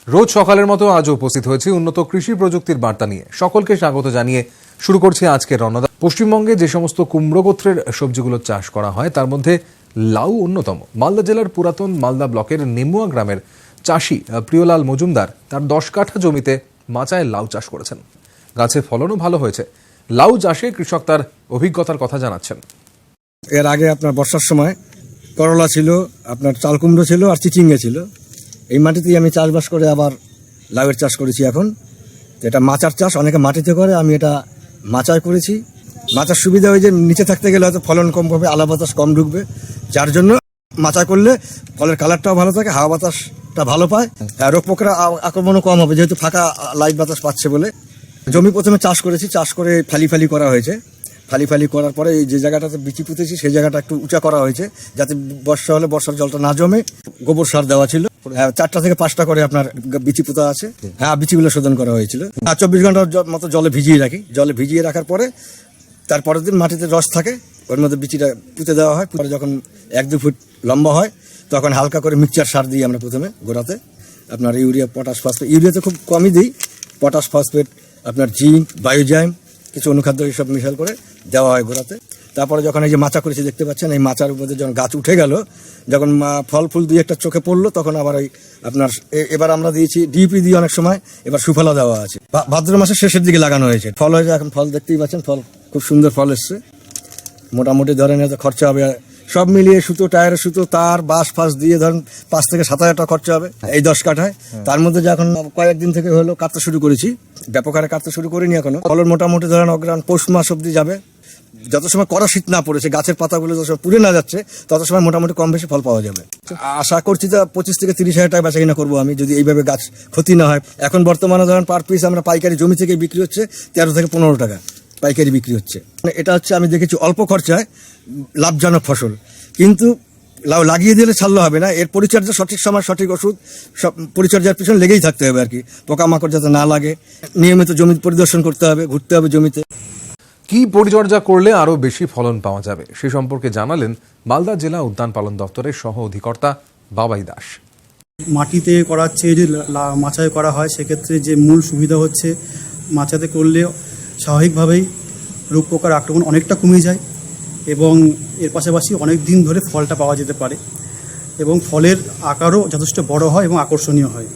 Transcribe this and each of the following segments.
রোজ সকালের মতো আজও উপস্থিত হয়েছে উন্নত কৃষি প্রযুক্তির বার্তা নিয়ে। সকলকে স্বাগত জানিয়ে শুরু করছে আজকের রণদা। পশ্চিমবঙ্গে যে সমস্ত কুমড়ো গোত্রের সবজিগুলো চাষ করা হয় তার মধ্যে লাউ অন্যতম। মালদা জেলার পুরাতন মালদা ব্লকের নেমুয়া গ্রামের চাষি প্রিয়লাল মজুমদার তার 10 কাঠা জমিতে মাচায় লাউ চাষ করেছেন। গাছে ফলনও ভালো হয়েছে। লাউ চাষে কৃষক তার অভিজ্ঞতার কথা জানাচ্ছেন। এর আগে আপনার বর্ষার সময় করলা ছিল, আপনার চাল কুমড়ো ছিল আর চিচিঙ্গে ছিল। এই মাটিতেই আমি চাষবাস করে আবার লাউয়ের চাষ করেছি। এখন এটা মাচার চাষ, অনেকে মাটিতে করে, আমি এটা মাচায় করেছি। মাচার সুবিধা ওই যে নিচে থাকতে গেলে হয়তো ফলন কম পাবে, আলা বাতাস কম ঢুকবে, যার জন্য মাচা করলে ফলের কালারটাও ভালো থাকে, হাওয়া বাতাসটা ভালো পায়, রোগ পোকার আক্রমণও কম হবে যেহেতু ফাঁকা লাইট বাতাস পাচ্ছে বলে। জমি প্রথমে চাষ করেছি, চাষ করে ফালি করা হয়েছে। ফালি করার পরে এই যে জায়গাটাতে বিচি পুঁতেছি সেই জায়গাটা একটু উঁচা করা হয়েছে যাতে বর্ষা হলে বর্ষার জলটা না জমে। গোবর সার দেওয়া ছিল, 4টা থেকে 5টা করে আপনার বিচি পুঁতা আছে। বিচিগুলো শোধন করা হয়েছিল। 24 ঘন্টার মতো জলে ভিজিয়ে রাখি। জলে ভিজিয়ে রাখার পরে তারপরের দিন মাটিতে রস থাকে, ওর মধ্যে বিচিটা পুঁতে দেওয়া হয়। পরে যখন 1-2 ফুট লম্বা হয় তখন হালকা করে মিক্সচার সার দিই আমরা প্রথমে গোড়াতে। আপনার ইউরিয়া, পটাশ, ফসফেট। ইউরিয়াতে খুব কমই দিই, পটাশ, ফসফেট, আপনার জিঙ্ক, বায়োজাইম, কিছু অনুখাদ্য এইসব মিশাল করে দেওয়া হয় গোড়াতে। তারপরে যখন এই যে মাচা করেছি দেখতে পাচ্ছেন, এই মাচার মধ্যে যখন গাছ উঠে গেল, যখন ফল ফুল 2-1টা চোখে পড়লো, তখন আবার ওই আপনার এবার আমরা দিয়েছি ডিপি দিয়ে অনেক সময়, এবার সুফলা দেওয়া আছে। ভাদ্র মাসের শেষের দিকে লাগানো হয়েছে। ফল হয়েছে, এখন ফল দেখতেই পাচ্ছেন, ফল খুব সুন্দর ফল এসছে। মোটামুটি ধরেন এত খরচা হবে সব মিলিয়ে, সুতো, টায়ারের সুতো, তার, বাঁশ ফাঁস দিয়ে ধরেন 5 থেকে 7 হাজার টাকা খরচা হবে এই 10 কাঠায়। তার মধ্যে যখন কয়েকদিন থেকে হলো কাটতে শুরু করেছি, ব্যাপক হারে কাটতে শুরু করিনি এখনো। ফলন মোটামুটি ধরেন অগ্রাণ পৌষ মাস অব্দি যাবে। যত সময় কড়া শীত না পড়েছে, গাছের পাতাগুলো যত সময় পুড়ে না যাচ্ছে, তত সময় মোটামুটি কম বেশি ফল পাওয়া যাবে। আশা করছি তো 25 থেকে 30 হাজার টাকা বেচা কিনা করবো আমি, যদি এইভাবে গাছ ক্ষতি না হয়। এখন বর্তমানে ধরেন পার পিস আমরা পাইকারি জমি থেকে বিক্রি হচ্ছে 13 থেকে 15 টাকা পাইকারি বিক্রি হচ্ছে। এটা হচ্ছে আমি দেখেছি অল্প খরচায় লাভজনক ফসল। কিন্তু লাউ লাগিয়ে দিলে ছাড়লে হবে না, এর পরিচর্যা সঠিক সময় সঠিক ওষুধ, সব পরিচর্যার পিছনে লেগেই থাকতে হবে আর কি। পোকামাকড় যাতে না লাগে, নিয়মিত জমি পরিদর্শন করতে হবে, ঘুরতে হবে জমিতে। কি পরিচর্যা করলে আরো বেশি ফলন পাওয়া যাবে সে সম্পর্কে জানালেন মালদা জেলা উদ্যান পালন দপ্তরের সহ অধিকর্তা বাবাই দাস। মাটিতে করার চেয়ে যদি মাচায় করা হয়, সেক্ষেত্রে যে মূল সুবিধা হচ্ছে মাচাতে করলে স্বাভাবিকভাবেই রোগ পোকার আক্রমণ অনেকটা কমে যায় এবং এর পাশাপাশি অনেক দিন ধরে ফলটা পাওয়া যেতে পারে এবং ফলের আকারও যথেষ্ট বড় হয় এবং আকর্ষণীয় হয়।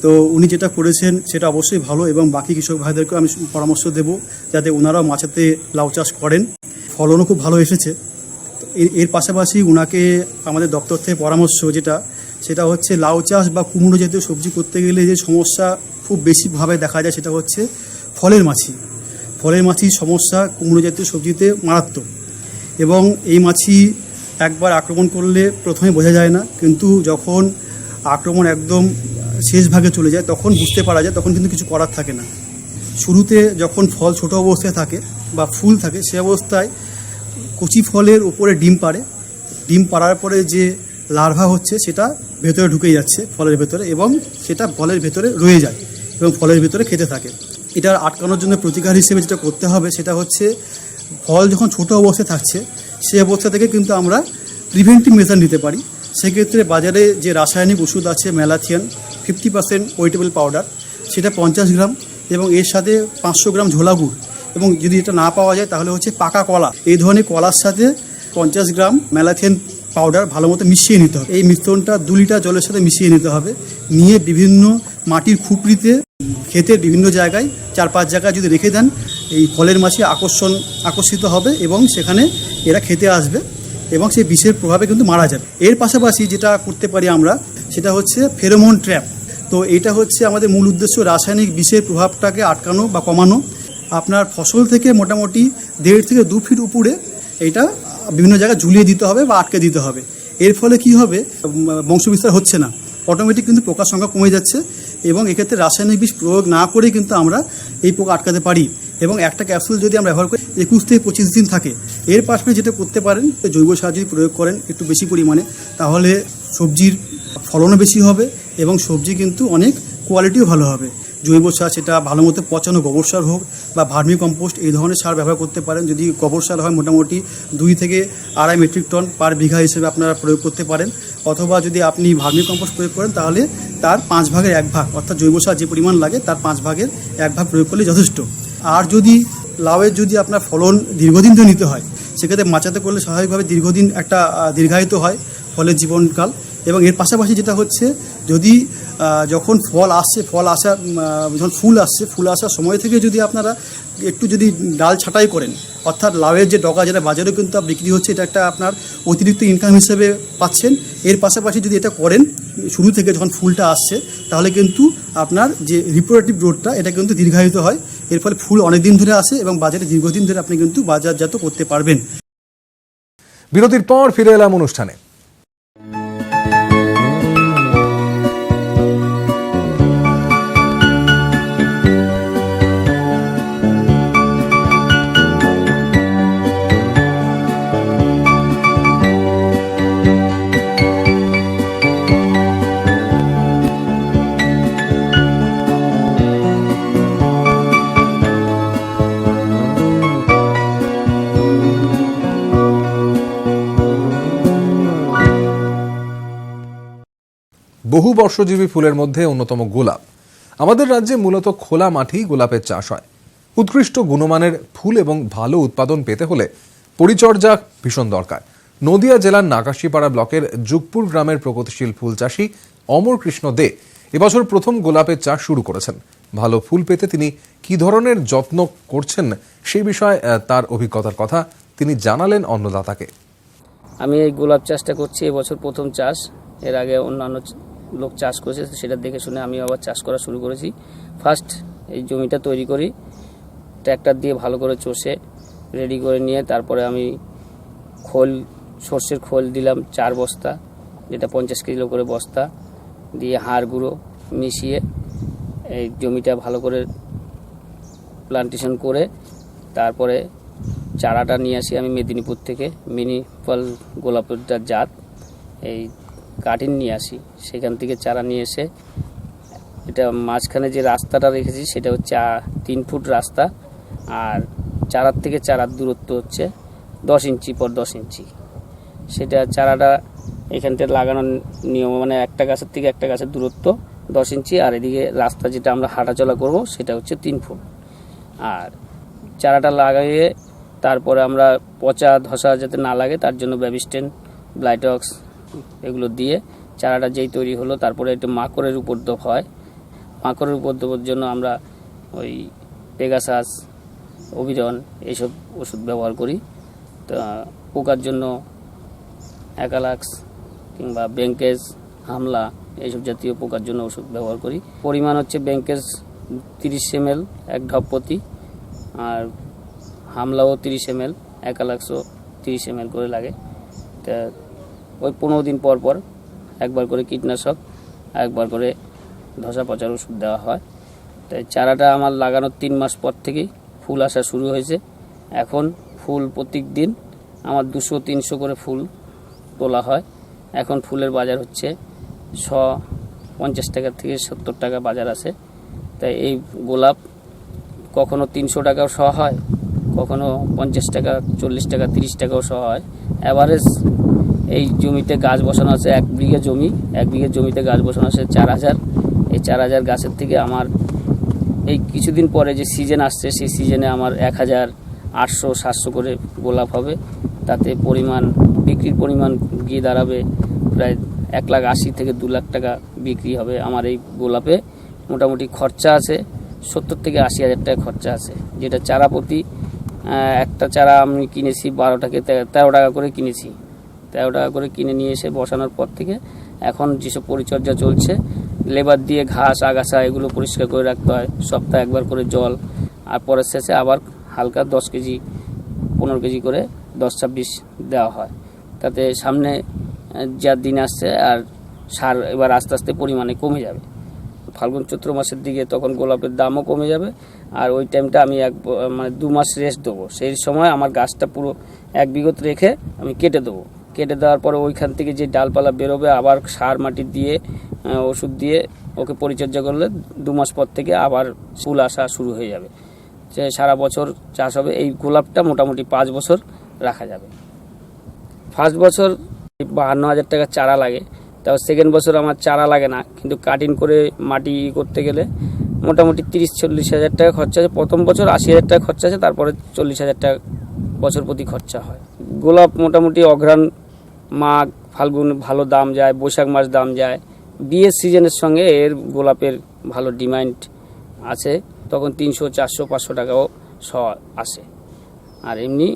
তো উনি যেটা করেছেন সেটা অবশ্যই ভালো এবং বাকি কৃষক ভাইদেরকেও আমি পরামর্শ দেব যাতে ওনারাও মাচাতে লাউ চাষ করেন। ফলনও খুব ভালো এসেছে। তো এর পাশাপাশি ওনাকে আমাদের দপ্তর থেকে পরামর্শ সেটা হচ্ছে লাউ চাষ বা কুমড়ো জাতীয় সবজি করতে গেলে যে সমস্যা খুব বেশিভাবে দেখা যায় সেটা হচ্ছে ফলের মাছির সমস্যা কুমড়ো জাতীয় সবজিতে মারাত্মক। এবং এই মাছি একবার আক্রমণ করলে প্রথমে বোঝা যায় না, কিন্তু যখন আক্রমণ একদম শেষ ভাগে চলে যায় তখন বুঝতে পারা যায়, তখন কিন্তু কিছু করার থাকে না। শুরুতে যখন ফল ছোট অবস্থায় থাকে বা ফুল থাকে, সে অবস্থায় কচি ফলের উপরে ডিম পাড়ে। ডিম পাড়ার পরে যে লার্ভা হচ্ছে সেটা ভেতরে ঢুকে যাচ্ছে ফলের ভেতরে এবং সেটা ফলের ভেতরে রয়ে যায় এবং ফলের ভেতরে খেতে থাকে। এটা আটকানোর জন্য প্রতিকার হিসেবে যেটা করতে হবে সেটা হচ্ছে ফল যখন ছোট অবস্থায় থাকছে সেই অবস্থা থেকে কিন্তু আমরা প্রিভেন্টিভ মেজার নিতে পারি। সেক্ষেত্রে বাজারে যে রাসায়নিক ওষুধ আছে ম্যালাথিয়ান 50% ওয়েটেবল পাউডার, সেটা 50 গ্রাম এবং এর সাথে 500 গ্রাম ঝোলা গুড়, এবং যদি এটা না পাওয়া যায় তাহলে হচ্ছে পাকা কলা, এই ধরনের কলার সাথে 50 গ্রাম ম্যালাথিয়ান পাউডার ভালো মতো মিশিয়ে নিতে হবে। এই মিশ্রণটা 2 লিটার জলের সাথে মিশিয়ে নিতে হবে। নিয়ে বিভিন্ন মাটির খুপড়িতে ক্ষেতের বিভিন্ন জায়গায় 4-5 জায়গায় যদি রেখে দেন, এই ফলের মাছি আকর্ষিত হবে এবং সেখানে এরা খেতে আসবে এবং সেই বিষের প্রভাবে কিন্তু মারা যাবে। এর পাশাপাশি যেটা করতে পারি আমরা সেটা হচ্ছে ফেরোমন ট্র্যাপ। তো এটা হচ্ছে আমাদের মূল উদ্দেশ্য, রাসায়নিক বিষের প্রভাবটাকে আটকানো বা কমানো। আপনার ফসল থেকে মোটামুটি 1.5 থেকে 2 ফিট উপরে এটা বিভিন্ন জায়গায় ঝুলিয়ে দিতে হবে বা আটকে দিতে হবে। এর ফলে কি হবে, বংশবিস্তার হচ্ছে না, অটোমেটিক কিন্তু পোকার সংখ্যা কমে যাচ্ছে এবং এক্ষেত্রে রাসায়নিক বিষ প্রয়োগ না করে কিন্তু আমরা এই পোকা আটকাতে পারি। এবং একটা ক্যাপসুল যদি আমরা ব্যবহার করি 21 থেকে 25 দিন থাকে। এর পাশাপাশি যেটা করতে পারেন, জৈব সার যদি প্রয়োগ করেন একটু বেশি পরিমাণে, তাহলে সবজির ফলনও বেশি হবে এবং সবজি কিন্তু অনেক কোয়ালিটিও ভালো হবে। জৈব সার, সেটা ভালো মতো পচানো গোবর সার হোক বা ভার্মি কম্পোস্ট, এই ধরনের সার ব্যবহার করতে পারেন। যদি গোবর সার হয় মোটামুটি 2 থেকে 2.5 মেট্রিক টন পার বিঘা হিসেবে আপনারা প্রয়োগ করতে পারেন, অথবা যদি আপনি ভার্মি কম্পোস্ট প্রয়োগ করেন তাহলে তার 5 ভাগের 1 ভাগ, অর্থাৎ জৈব সার যে পরিমাণ লাগে তার 5 ভাগের 1 ভাগ প্রয়োগ করলে যথেষ্ট। আর যদি লাউয়ের যদি আপনার ফলন দীর্ঘদিন ধরে নিতে হয়, সেক্ষেত্রে মাচাতে করলে স্বাভাবিকভাবে দীর্ঘদিন একটা দীর্ঘায়িত হয় ফলের জীবনকাল। এবং এর পাশাপাশি যেটা হচ্ছে, যদি যখন যখন ফুল আসার সময় থেকে যদি আপনারা একটু যদি ডাল ছাঁটাই করেন, অর্থাৎ লাউয়ের যে ডগা যেটা বাজারেও কিন্তু বিক্রি হচ্ছে, এটা একটা আপনার অতিরিক্ত ইনকাম হিসেবে পাচ্ছেন। এর পাশাপাশি যদি এটা করেন শুরু থেকে যখন ফুলটা আসছে, তাহলে কিন্তু আপনার যে রিপ্রোডাক্টিভ গ্রোথটা এটা কিন্তু দীর্ঘায়িত হয়। এর ফলে ফুল অনেক দিন ধরে আসে এবং বাজারে দীর্ঘদিন ধরে আপনি কিন্তু বাজারজাত করতে পারবেন। বিরতির পর ফিরে এলাম অনুষ্ঠানে। বহু বর্ষজীবী ফুলের মধ্যে অন্যতম গোলাপ। আমাদের রাজ্যে মূলত খোলা মাঠেই গোলাপের চাষ হয়। উৎকৃষ্ট গুণমানের ফুল এবং ভালো উৎপাদন পেতে হলে পরিচর্যা ভীষণ দরকার। নদিয়া জেলার নাকাশিপাড়া ব্লকের যুগপুর গ্রামের প্রগতিশীল ফুল চাষী অমর কৃষ্ণ দে এবছর প্রথম গোলাপের চাষ শুরু করেছেন। ভালো ফুল পেতে তিনি কি ধরনের যত্ন করছেন সেই বিষয়ে তার অভিজ্ঞতার কথা তিনি জানালেন অন্নদাতাকে। আমি এই গোলাপ চাষটা করছি এবছর প্রথম চাষ। এর আগে অন্যান্য লোক চাষ করেছে, সেটা দেখে শুনে আমি আবার চাষ করা শুরু করেছি। ফার্স্ট এই জমিটা তৈরি করি, ট্র্যাক্টর দিয়ে ভালো করে চষে রেডি করে নিয়ে তারপরে আমি সর্ষের খোল দিলাম 4 বস্তা, যেটা 50 কিলো করে বস্তা দিয়ে হাড় গুঁড়ো মিশিয়ে এই জমিটা ভালো করে প্লান্টেশন করে তারপরে চারাটা নিয়ে আসি আমি মেদিনীপুর থেকে। মিনি ফল গোলাপের জাত এই কাটিং নিয়ে আসি, সেখান থেকে চারা নিয়ে এসে এটা মাঝখানে যে রাস্তাটা রেখেছি সেটা হচ্ছে 3 ফুট রাস্তা, আর চারার থেকে চারার দূরত্ব হচ্ছে 10 ইঞ্চি পর 10 ইঞ্চি। সেটা চারাটা এখান থেকে লাগানোর নিয়ম, মানে একটা গাছের থেকে একটা গাছের দূরত্ব 10 ইঞ্চি, আর এদিকে রাস্তা যেটা আমরা হাঁটাচলা করব সেটা হচ্ছে 3 ফুট। আর চারাটা লাগিয়ে তারপরে আমরা পচা ধসা যাতে না লাগে তার জন্য ব্যাবিস্টেন, ব্লাইটক্স এগুলো দিয়ে চারাটা যেই তৈরি হলো তারপরে একটু মাকড়ের উপদ্রব হয়। মাকড়ের উপদ্রবের জন্য আমরা ওই পেগাসাস, অভিরন এইসব ওষুধ ব্যবহার করি। তা পোকার জন্য অ্যাকালাক্স কিংবা ব্যাংকেজ, হামলা এইসব জাতীয় পোকার জন্য ওষুধ ব্যবহার করি। পরিমাণ হচ্ছে ব্যাংকেজ 30 ml 1 ঢপ প্রতি, আর হামলাও 30 ml, অ্যাকালাক্সও 30 ml করে লাগে। তা ওই 15 দিন পর পর একবার করে কীটনাশক, একবার করে ধসা পচার ওষুধ দেওয়া হয়। তাই চারাটা আমার লাগানোর 3 মাস পর থেকেই ফুল আসা শুরু হয়েছে। এখন ফুল প্রত্যেক দিন আমার 200-300 করে ফুল তোলা হয়। এখন ফুলের বাজার হচ্ছে 50 টাকা থেকে 70 টাকা বাজার আছে। তাই এই গোলাপ কখনো 300 টাকাও শ হয়, কখনো 50 টাকা, 40 টাকা, 30 টাকাও শ হয়। অ্যাভারেজ এই জমিতে গাছ বসানো আছে 1 বিঘে জমি, 1 বিঘে জমিতে গাছ বসানো আছে 4000। এই 4000 গাছের থেকে আমার এই কিছুদিন পরে যে সিজন আসছে সেই সিজনে আমার 1800-700 করে গোলাপ হবে। তাতে বিক্রির পরিমাণ গিয়ে দাঁড়াবে প্রায় 1,80,000 থেকে 2 লাখ টাকা বিক্রি হবে। আমার এই গোলাপে মোটামুটি খরচা আছে 70 থেকে 80 হাজার টাকা খরচা আছে, যেটা চারা প্রতি একটা চারা আমি কিনেছি 12 টাকা 13 টাকা করে কিনেছি। 13 টাকা করে কিনে নিয়ে এসে বসানোর পর থেকে এখন যেসব পরিচর্যা চলছে, লেবার দিয়ে ঘাস আগাছা এগুলো পরিষ্কার করে রাখতে হয়, সপ্তাহে একবার করে জল, আর পরের শেষে আবার হালকা 10 কেজি 15 কেজি করে 10-26 দেওয়া হয়। তাতে সামনে যা দিন আসছে আর সার এবার আস্তে আস্তে পরিমাণে কমে যাবে। ফাল্গুন চৈত্র মাসের দিকে তখন গোলাপের দামও কমে যাবে, আর ওই টাইমটা আমি 2 মাস রেস্ট দেবো। সেই সময় আমার গাছটা পুরো 1 বিঘত রেখে আমি কেটে দেবো। কেটে দেওয়ার পরে ওইখান থেকে যে ডালপালা বেরোবে আবার সার মাটি দিয়ে ওষুধ দিয়ে ওকে পরিচর্যা করলে 2 মাস পর থেকে আবার ফুল আসা শুরু হয়ে যাবে। যে সারা বছর চাষ হবে। এই গোলাপটা মোটামুটি 5 বছর রাখা যাবে। ফার্স্ট বছর 52,000 টাকা চারা লাগে, তাও সেকেন্ড বছর আমার চারা লাগে না, কিন্তু কাটিং করে মাটি করতে গেলে মোটামুটি 30-40 হাজার টাকা খরচা আছে। প্রথম বছর 80 হাজার টাকা খরচা আছে, তারপরে 40 হাজার টাকা বছর প্রতি খরচা হয়। গোলাপ মোটামুটি অঘ্রাণ, মাঘ, ফাল্গুন ভালো দাম যায়, বৈশাখ মাস দাম যায়। বিয়ের সিজনের সঙ্গে এর গোলাপের ভালো ডিমান্ড আছে, তখন 300, 400, 500 টাকাও আসে। আর এমনি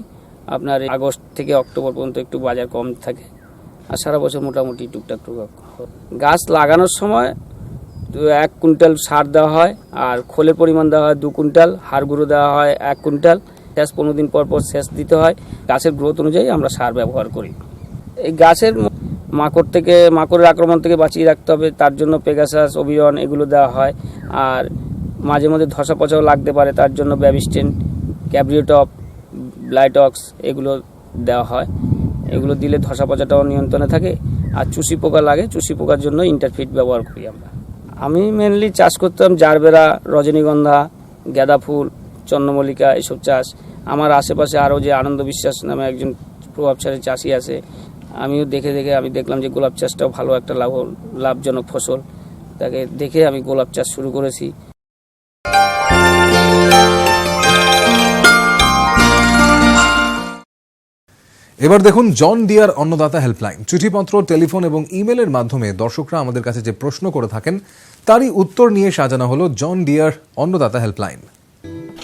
আপনার আগস্ট থেকে অক্টোবর পর্যন্ত একটু বাজার কম থাকে, আর সারা বছর মোটামুটি টুকটাক গাছ লাগানোর সময় 1 কুইন্টাল সার দেওয়া হয়, আর খোলের পরিমাণ দেওয়া হয় 2 কুইন্টাল, হাড় গুঁড়ো দেওয়া হয় 1 কুইন্টাল। 15 দিন পর পর সেচ দিতে হয়। গাছের গ্রোথ অনুযায়ী আমরা সার ব্যবহার করি। এই গাছের মাকড়ের আক্রমণ থেকে বাঁচিয়ে রাখতে হবে, তার জন্য পেগাসাস, ওবিরন এগুলো দেওয়া হয়। আর মাঝে মধ্যে ধসা পচাও লাগতে পারে, তার জন্য ব্যাবিস্টেন, ক্যাব্রিওটপ, ব্লাইটক্স এগুলো দেওয়া হয়। এগুলো দিলে ধসা পচাটাও নিয়ন্ত্রণে থাকে। আর চুষি পোকা লাগে, চুষি পোকার জন্য ইন্টারফিট ব্যবহার করি আমরা। আমি মেনলি চাষ করতাম জারবেরা, রজনীগন্ধা, গাঁদা ফুল, চন্দ্রমল্লিকা, এসব চাষ। আমার আশেপাশে আরও যে আনন্দ বিশ্বাস নামে একজন প্রভাবশালী চাষি আছে, আমিও দেখে আমি দেখলাম যে গোলাপ চাষটাও ভালো একটা লাভজনক ফসল। তাকে দেখে আমি গোলাপ চাষ শুরু করেছি। এবার দেখুন জন ডিয়ার অন্নদাতা হেল্পলাইন। চিঠিপত্র, টেলিফোন এবং ইমেলের মাধ্যমে দর্শকরা আমাদের কাছে যে প্রশ্ন করে থাকেন তারই উত্তর নিয়ে সাজানো হলো জন ডিয়ার অন্নদাতা হেল্পলাইন।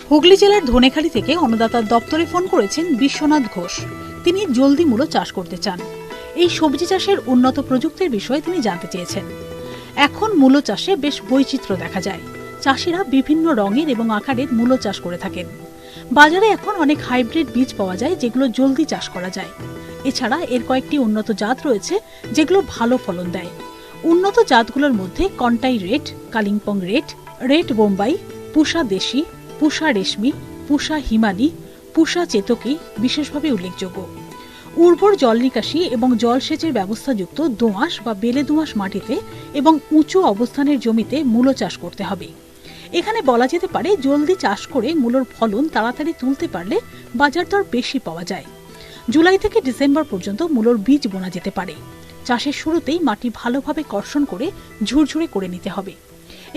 হুগলি জেলার ধনেখালি থেকে অন্নদাতার দপ্তরে ফোন করেছেন বিশ্বনাথ ঘোষ। তিনি জলদি মূলো চাষ করতে চান। এই সবজি চাষের উন্নত প্রযুক্তির বিষয়ে তিনি জানতে চেয়েছেন। এখন মূলো চাষে বেশ বৈচিত্র্য দেখা যায়। চাষিরা বিভিন্ন রঙের এবং আকারের মূলো চাষ করে থাকেন। বাজারে এখন অনেক হাইব্রিড বীজ পাওয়া যায়, যেগুলো জলদি চাষ করা যায়। এছাড়া এর কয়েকটি উন্নত জাত রয়েছে যেগুলো ভালো ফলন দেয়। উন্নত জাতগুলোর মধ্যে Contai red, Kalimpong red, red Bombay, পুষা দেশি, পুষা রেশমি, পুষা হিমানি, পুষা চেতকি বিশেষভাবে উল্লেখযোগ্য। উর্বর জল নিকাশি এবং জলসেচের ব্যবস্থাযুক্ত দোআঁশ বা বেলে দোআঁশ মাটিতে এবং উঁচু অবস্থানের জমিতে মূলো চাষ করতে হবে। এখানে বলা যেতে পারে জলদি চাষ করে মূলোর ফলন তাড়াতাড়ি তুলতে পারলে বাজার দর বেশি পাওয়া যায়। জুলাই থেকে ডিসেম্বর পর্যন্ত মূলোর বীজ বোনা যেতে পারে। চাষের শুরুতেই মাটি ভালোভাবে কর্ষণ করে ঝুরঝুরে করে নিতে হবে।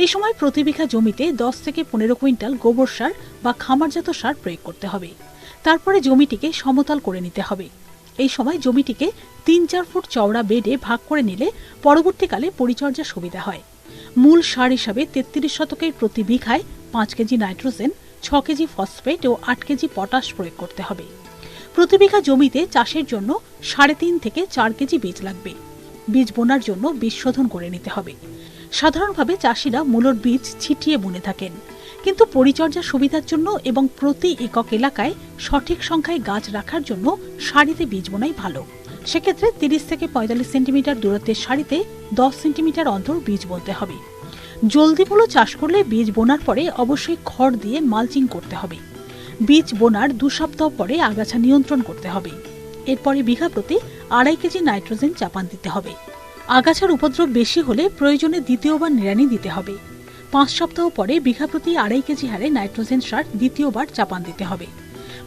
এই সময় প্রতি বিঘা জমিতে 10 থেকে 15 কুইন্টাল গোবর সার বা খামারজাত সার প্রয়োগ করতে হবে। তারপরে জমিটিকে সমতল করে নিতে হবে। এই সময় জমিটিকে 3-4 ফুট চওড়া বেডে ভাগ করে নিলে পরবর্তীকালে পরিচর্যা সুবিধা হয়। মূল সার হিসাবে 33 শতকের প্রতি বিঘায় 5 কেজি নাইট্রোজেন, 6 কেজি ফসফেট ও 8 কেজি পটাশ প্রয়োগ করতে হবে। প্রতি বিঘা জমিতে চাষের জন্য 3.5 থেকে 4 কেজি বীজ লাগবে। বীজ বোনার জন্য বীজ শোধন করে নিতে হবে। সাধারণভাবে চাষিরা মূলোর বীজ ছিটিয়ে বুনে থাকেন, কিন্তু পরিচর্যা সুবিধার জন্য এবং প্রতি একক এলাকায় সঠিক সংখ্যায় গাছ রাখার জন্য সারিতে বীজ বোনাই ভালো। সেক্ষেত্রে 30 থেকে 45 সেন্টিমিটার দূরত্বের সারিতে 10 সেন্টিমিটার অন্তর বীজ বুনতে হবে। জলদি মূলো চাষ করলে বীজ বোনার পরে অবশ্যই খড় দিয়ে মালচিং করতে হবে। বীজ বোনার 2 সপ্তাহ পরে আগাছা নিয়ন্ত্রণ করতে হবে। এরপরে বিঘা প্রতি 2.5 কেজি নাইট্রোজেন চাপান দিতে হবে। আগাছার উপদ্রব বেশি হলে প্রয়োজনে দ্বিতীয়বার নিড়ানি দিতে হবে। 5 সপ্তাহ পরে বিঘা প্রতি 2.5 কেজি হারে নাইট্রোজেন সার দ্বিতীয়বার চাপান দিতে হবে।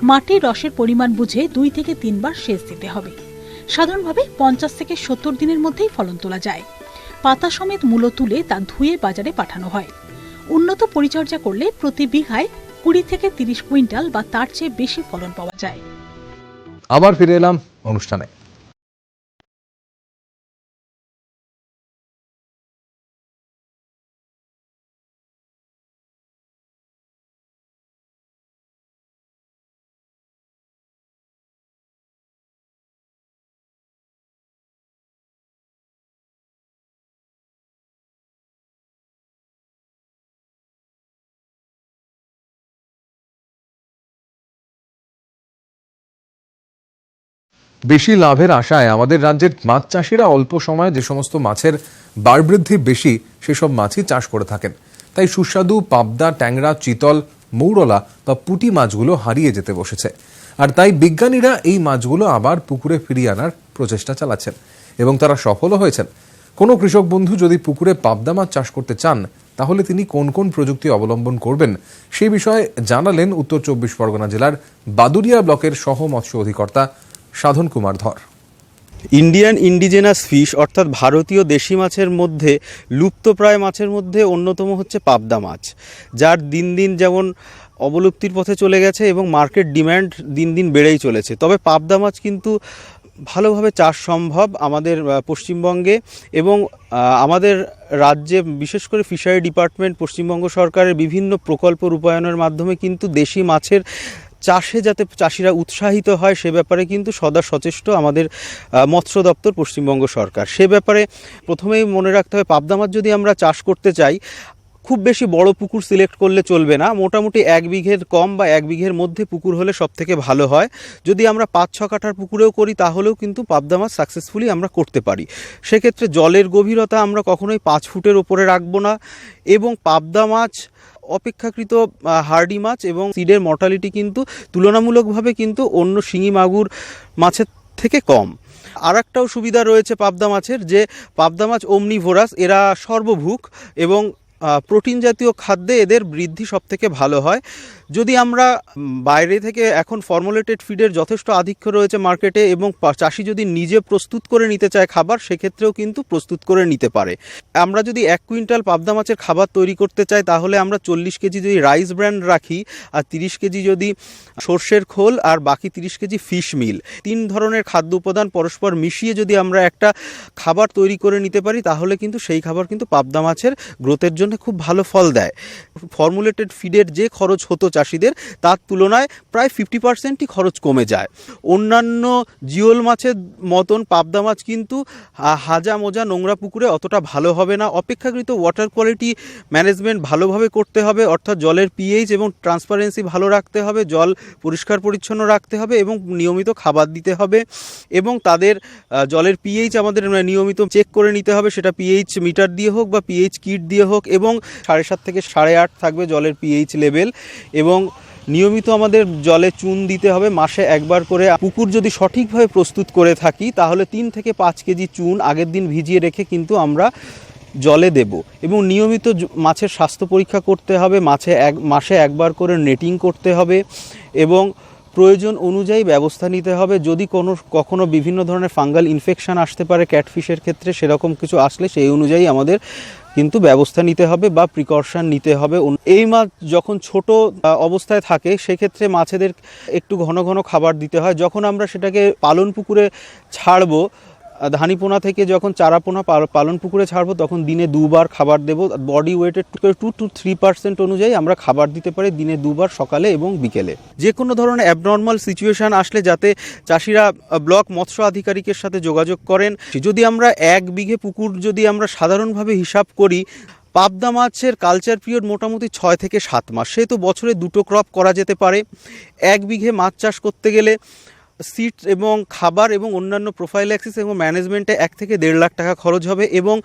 মাটির রসের পরিমাণ বুঝে 2 থেকে 3 বার সেচ দিতে হবে। সাধারণভাবে 50 থেকে 70 দিনের মধ্যেই ফলন তোলা যায়। পাতা সমেত মূলো তুলে তা ধুয়ে বাজারে পাঠানো হয়। উন্নত পরিচর্যা করলে প্রতি বিঘায় 20 থেকে 30 কুইন্টাল বা তার চেয়ে বেশি ফলন পাওয়া যায়। আবার ফিরে এলাম অনুষ্ঠানে। বেশি লাভের আশায় আমাদের রাজ্যের মাছ চাষিরা অল্প সময়ে যে সমস্ত মাছের বাড়বৃদ্ধি বেশি সেসব মাছই চাষ করে থাকেন। তাই সুস্বাদু পাবদা, ট্যাংরা, চিতল, মৌরলা বা পুঁটি মাছগুলো হারিয়ে যেতে বসেছে। আর তাই বিজ্ঞানীরা এই মাছগুলো আবার পুকুরে ফিরিয়ে আনার প্রচেষ্টা চালাচ্ছেন এবং তারা সফলও হয়েছেন। কোনো কৃষক বন্ধু যদি পুকুরে পাবদা মাছ চাষ করতে চান তাহলে তিনি কোন কোন প্রযুক্তি অবলম্বন করবেন সেই বিষয়ে জানালেন উত্তর 24 পরগনা জেলার বাদুরিয়া ব্লকের সহ মৎস্য অধিকর্তা সাধন কুমার ধর। ইন্ডিয়ান ইন্ডিজেনাস ফিশ অর্থাৎ ভারতীয় দেশি মাছের মধ্যে লুপ্তপ্রায় মাছের মধ্যে অন্যতম হচ্ছে পাবদা মাছ, যার দিন দিন যেমন অবলুপ্তির পথে চলে গেছে এবং মার্কেট ডিম্যান্ড দিন দিন বেড়েই চলেছে। তবে পাবদা মাছ কিন্তু ভালোভাবে চাষ সম্ভব আমাদের পশ্চিমবঙ্গে, এবং আমাদের রাজ্যে বিশেষ করে ফিশারি ডিপার্টমেন্ট পশ্চিমবঙ্গ সরকারের বিভিন্ন প্রকল্প রূপায়ণের মাধ্যমে কিন্তু দেশি মাছের চাষে যাতে চাষিরা উৎসাহিত হয় সে ব্যাপারে কিন্তু সদা সচেষ্ট আমাদের মৎস্য দপ্তর পশ্চিমবঙ্গ সরকার। সে ব্যাপারে প্রথমেই মনে রাখতে হবে, পাবদা মাছ যদি আমরা চাষ করতে চাই খুব বেশি বড় পুকুর সিলেক্ট করলে চলবে না, মোটামুটি 1 বিঘের কম বা 1 বিঘের মধ্যে পুকুর হলে সব থেকে ভালো হয়। যদি আমরা 5-6 কাঠার পুকুরেও করি তাহলেও কিন্তু পাবদা মাছ সাকসেসফুলি আমরা করতে পারি। সেক্ষেত্রে জলের গভীরতা আমরা কখনোই 5 ফুটের ওপরে রাখবো না, এবং পাবদা মাছ অপেক্ষাকৃত হার্ডি মাছ এবং সিডের মর্টালিটি কিন্তু তুলনামূলকভাবে কিন্তু অন্য শিঙি মাগুর মাছের থেকে কম। আর একটাও সুবিধা রয়েছে পাবদা মাছের, যে পাবদা মাছ ওমনিভোরাস, এরা সর্বভুক এবং প্রোটিন জাতীয় খাদ্যে এদের বৃদ্ধি সবথেকে ভালো হয়। যদি আমরা বাইরে থেকে, এখন ফর্মুলেটেড ফিডের যথেষ্ট আধিক্য রয়েছে মার্কেটে, এবং চাষি যদি নিজে প্রস্তুত করে নিতে চায় খাবার, সেক্ষেত্রেও কিন্তু প্রস্তুত করে নিতে পারে। আমরা যদি 1 কুইন্টাল পাবদা মাছের খাবার তৈরি করতে চাই তাহলে আমরা 40 কেজি যদি রাইস ব্র্যান্ড রাখি, আর 30 কেজি যদি সর্ষের খোল, আর বাকি 30 কেজি ফিশ মিল, 3 ধরনের খাদ্য উপাদান পরস্পর মিশিয়ে যদি আমরা একটা খাবার তৈরি করে নিতে পারি তাহলে কিন্তু সেই খাবার কিন্তু পাবদা মাছের গ্রোথের জন্য খুব ভালো ফল দেয়। ফর্মুলেটেড ফিডের যে খরচ হতো চাষিদের, তার তুলনায় প্রায় 50%ই খরচ কমে যায়। অন্যান্য জিওল মাছের মতন পাবদা মাছ কিন্তু হাজা মোজা নোংরা পুকুরে অতটা ভালো হবে না। অপেক্ষাকৃত ওয়াটার কোয়ালিটি ম্যানেজমেন্ট ভালোভাবে করতে হবে, অর্থাৎ জলের পিএইচ এবং ট্রান্সপারেন্সি ভালো রাখতে হবে, জল পরিষ্কার পরিচ্ছন্ন রাখতে হবে এবং নিয়মিত খাবার দিতে হবে, এবং তাদের জলের পিএইচ আমাদের নিয়মিত চেক করে নিতে হবে, সেটা পিএইচ মিটার দিয়ে হোক বা পিএইচ কিট দিয়ে হোক, এবং 7.5 থেকে 8.5 থাকবে জলের পিএইচ লেভেল, এবং নিয়মিত আমাদের জলে চুন দিতে হবে মাসে একবার করে। পুকুর যদি সঠিকভাবে প্রস্তুত করে থাকি তাহলে 3 থেকে 5 কেজি চুন আগের দিন ভিজিয়ে রেখে কিন্তু আমরা জলে দেব, এবং নিয়মিত মাছের স্বাস্থ্য পরীক্ষা করতে হবে, মাসে একবার করে নেটিং করতে হবে, এবং প্রয়োজন অনুযায়ী ব্যবস্থা নিতে হবে। যদি কখনো বিভিন্ন ধরনের ফাঙ্গাল ইনফেকশন আসতে পারে ক্যাটফিশের ক্ষেত্রে, সেরকম কিছু আসলে সেই অনুযায়ী আমাদের কিন্তু ব্যবস্থা নিতে হবে বা প্রিকশন নিতে হবে। এই মাছ যখন ছোট অবস্থায় থাকে সেক্ষেত্রে মাছেদের একটু ঘন ঘন খাবার দিতে হয়। যখন আমরা সেটাকে পালন পুকুরে ছাড়বো, ধানিপোনা থেকে যখন চারাপোনা পালন পুকুরে ছাড়বো, তখন দিনে 2 বার খাবার দেব। বডি ওয়েটের 2 to 3% অনুযায়ী আমরা খাবার দিতে পারি দিনে 2 বার, সকালে এবং বিকেলে। যে কোনো ধরনের অ্যাবনর্মাল সিচুয়েশান আসলে যাতে চাষিরা ব্লক মৎস্য আধিকারিকের সাথে যোগাযোগ করেন। যদি আমরা 1 বিঘে পুকুর যদি আমরা সাধারণভাবে হিসাব করি, পাবদা মাছের কালচার পিরিয়ড মোটামুটি 6 থেকে 7 মাস, সেহেতু বছরে 2টো ক্রপ করা যেতে পারে। 1 বিঘে মাছ চাষ করতে গেলে সিড এবং খাবার এবং অন্যান্য প্রোফাইল্যাক্সিস এবং ম্যানেজমেন্টে 1 থেকে 1.5 লাখ টাকা খরচ হবে, এবং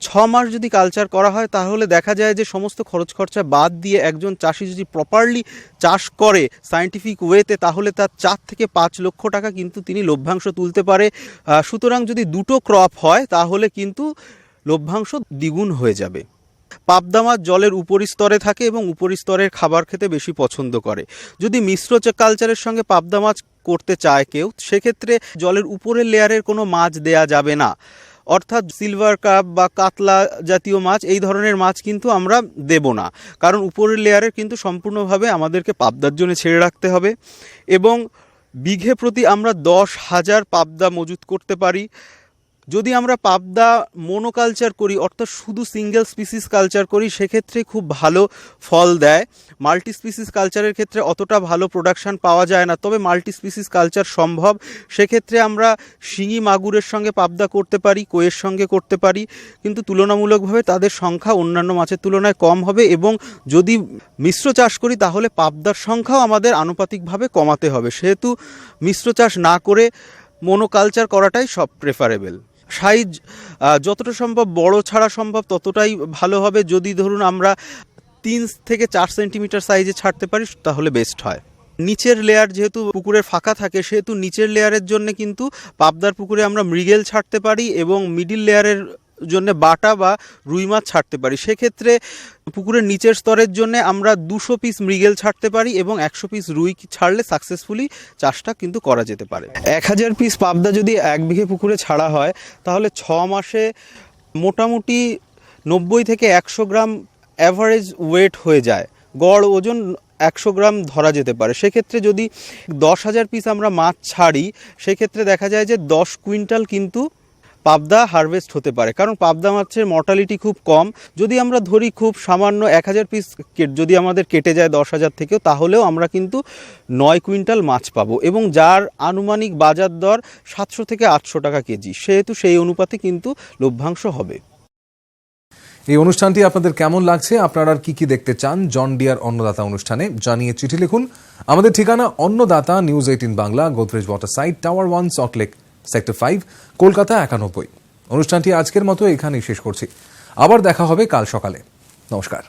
6 মাস যদি কালচার করা হয় তাহলে দেখা যায় যে সমস্ত খরচ খরচা বাদ দিয়ে একজন চাষি যদি প্রপারলি চাষ করে সায়েন্টিফিক ওয়েতে, তাহলে তার 4 থেকে 5 লক্ষ টাকা কিন্তু তিনি লভ্যাংশ তুলতে পারে। সুতরাং যদি 2টো ক্রপ হয় তাহলে কিন্তু লভ্যাংশ দ্বিগুণ হয়ে যাবে। পাবদা মাছ জলের উপরিস্তরে থাকে এবং উপরিস্তরের খাবার খেতে বেশি পছন্দ করে। যদি মিশ্র কালচারের সঙ্গে পাবদা মাছ করতে চায় কেউ, সেক্ষেত্রে জলের উপরের লেয়ারের কোনো মাছ দেয়া যাবে না, অর্থাৎ সিলভার কাপ বা কাতলা জাতীয় মাছ, এই ধরনের মাছ কিন্তু আমরা দেব না, কারণ উপরের লেয়ারের কিন্তু সম্পূর্ণভাবে আমাদেরকে পাবদার জন্য ছেড়ে রাখতে হবে। এবং বিঘে প্রতি আমরা 10,000 পাবদা মজুত করতে পারি। যদি আমরা পাবদা মোনোকালচার করি, অর্থাৎ শুধু সিঙ্গেল স্পিসিস কালচার করি, সেক্ষেত্রে খুব ভালো ফল দেয়। মাল্টি স্পিসিস কালচারের ক্ষেত্রে অতটা ভালো প্রোডাকশান পাওয়া যায় না, তবে মাল্টি স্পিসিস কালচার সম্ভব। সেক্ষেত্রে আমরা শিঙি মাগুরের সঙ্গে পাবদা করতে পারি, কইয়ের সঙ্গে করতে পারি, কিন্তু তুলনামূলকভাবে তাদের সংখ্যা অন্যান্য মাছের তুলনায় কম হবে। এবং যদি মিশ্র চাষ করি তাহলে পাবদার সংখ্যাও আমাদের আনুপাতিকভাবে কমাতে হবে, সেহেতু মিশ্র চাষ না করে মোনোকালচার করাটাই সব প্রেফারেবল। সাইজ যতটা সম্ভব বড় ছাড়া সম্ভব ততটাই ভালো হবে। যদি ধরুন আমরা 3 থেকে 4 সেন্টিমিটার সাইজে ছাড়তে পারি তাহলে বেস্ট হয়। নিচের লেয়ার যেহেতু পুকুরের ফাঁকা থাকে, সেহেতু নিচের লেয়ারের জন্য কিন্তু পাবদার পুকুরে আমরা মৃগেল ছাড়তে পারি, এবং মিডিল লেয়ারের জন্য বাটা বা রুই মাছ ছাড়তে পারি। সেক্ষেত্রে পুকুরের নিচের স্তরের জন্য আমরা 200 পিস মৃগেল ছাড়তে পারি এবং 100 পিস রুই ছাড়লে সাকসেসফুলি চাষটা কিন্তু করা যেতে পারে। 1000 পিস পাবদা যদি 1 বিঘে পুকুরে ছাড়া হয় তাহলে 6 মাসে মোটামুটি 90 থেকে 100 গ্রাম অ্যাভারেজ ওয়েট হয়ে যায়, গড় ওজন 100 গ্রাম ধরা যেতে পারে। সেক্ষেত্রে যদি 10,000 পিস আমরা মাছ ছাড়ি সেক্ষেত্রে দেখা যায় যে 10 কুইন্টাল কিন্তু পাবদা হারভেস্ট হতে পারে, কারণ পাবদা মাছের মর্টালিটি খুব কম। যদি আমরা ধরি খুব সামান্য 1000 পিস যদি আমাদের কেটে যায় 10,000 থেকেও, তাহলেও আমরা কিন্তু 9 কুইন্টাল মাছ পাবো এবং যার আনুমানিক বাজার দর 700 থেকে 800 টাকা কেজি। সেহেতু সেই অনুপাতে কিন্তু লভ্যাংশ হবে। এই অনুষ্ঠানটি আপনাদের কেমন লাগছে, আপনারা আর কি দেখতে চান জন ডিয়ার অন্নদাতা অনুষ্ঠানে জানিয়ে চিঠি লিখুন। আমাদের ঠিকানা Annadata, news 18 Bangla, Godrej water side, tower 1, Salt Lake, sector 5, Kolkata 91। অনুষ্ঠানটি আজকের মতো এখানেই শেষ করছি। আবার দেখা হবে কাল সকালে। নমস্কার।